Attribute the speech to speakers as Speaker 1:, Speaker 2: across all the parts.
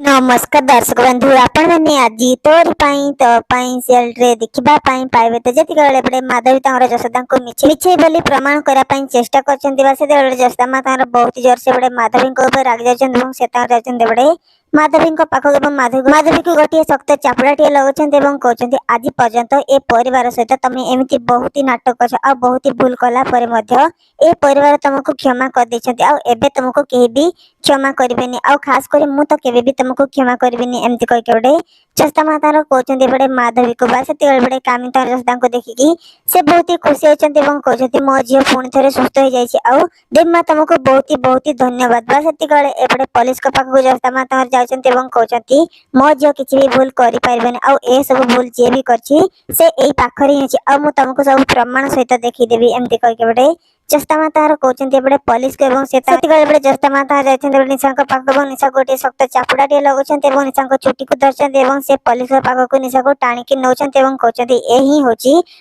Speaker 1: नमस्कार दर्शक बंधु आपण मैंने आज तोरी सेल रे देखिबा पाइबे तो जति बेले माधवी तांगर जशोदा को मिछे बोली प्रमाण करा चेष्टा करछन्ती बा से जशोदा मा तांगर बहुत जोर से बड़े माधवी को ऊपर राग जाछन से तांगर जाछन बड़े माधवी पाखक एवं माधवी को गोटे शक्त चापुड़ाटे लगुंट कहते आज पर्यंत ए परिवार सहित तुम एमती बहुत ही नाटक कर बहुत ही भूल कला ए परिवार तुमको क्षमा कर देते तुमको कहीं भी क्षमा करें आ खास कर मु तो केवे भी तुमको क्षमा करें एमती कह गोटे चस्ता मातार कहते बड़े माधवी को बा से बड़े कामिता चस्ता को देखिकी से बहुत ही खुशी होती कहते मो झील पुणी थे सुस्थ हो जाए देवमा तुमको बहुत ही धन्यवाद बा से एपटे पुलिस पाखक चस्ता माता कहते मो झील किसी भी भूल कर सब भूल जी भी कर पाखरे ही अच्छी आ तुमको सब प्रमाण सहित देखीदेवी एमती कह गोटे चस्ता माता कहते पुलिस को चस्ता माता जाते निशा पाख निशा गोटे शक्त चापुड़ाटे लगुंट निशा चुटी को धरछन से पुलिस पाखक निशा को टाणिकी नौकरी कहते यही हूँ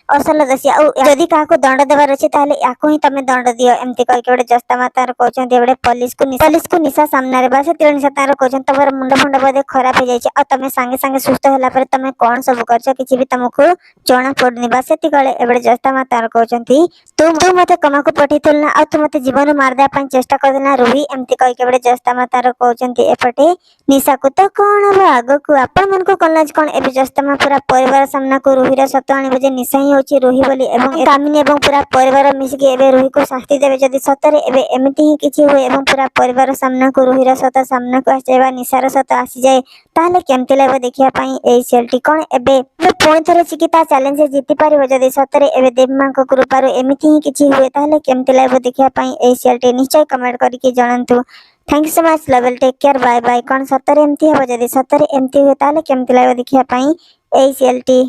Speaker 1: असल दोषी आदि क्या दंड देवार अच्छे या ही तुम दंड दियो एमती कह गोटे चस्ता माता कहते पुलिस को निशा सामने से निशा तार कहते तुम मुंड फुंड बोधे खराब हो जाए तुम सांगे सांगे सुस्थ है तुम कौन सब कर किसी भी तुमको जना पड़नी बा से चस्ता माता कहते तू मत कमा को पठेल ना आ तू मत जीवन मारदेवा चेष्टा करदेना रूही एमती कह के चस्ता माता कहते एपटे निशा को तो कौन हम आग को आपण मन को कलाज कौन ए चस्ता मा पूरा परिवार सामना को रूहीर सत आने निशा ही हूँ रूही बोली कामिनी एवं पूरा परिवार मिसिकी एवं रूही को शास्ति देवे जदि सतरे एवं एमती ही किसी हुए एवं पूरा परिवार सामना को रूहीर सत सामना को आसि निशार सत आसी जाए ताहले केमती लगे देखिया सेलटी कौन एबे पुणी थे चिकित्सा चैलेंज जीति पार जदि सतरे एवं देवी को कृपार एमती ही किसी हुए ताहले केमती लगे देखिया सेलटी निश्चय कमेंट करके जनातु। Thank you so much love take care bye bye कौन सतरे एमती हम जदि सतरे एमती हुए ताहले केमती लगे देखिया सेलटी।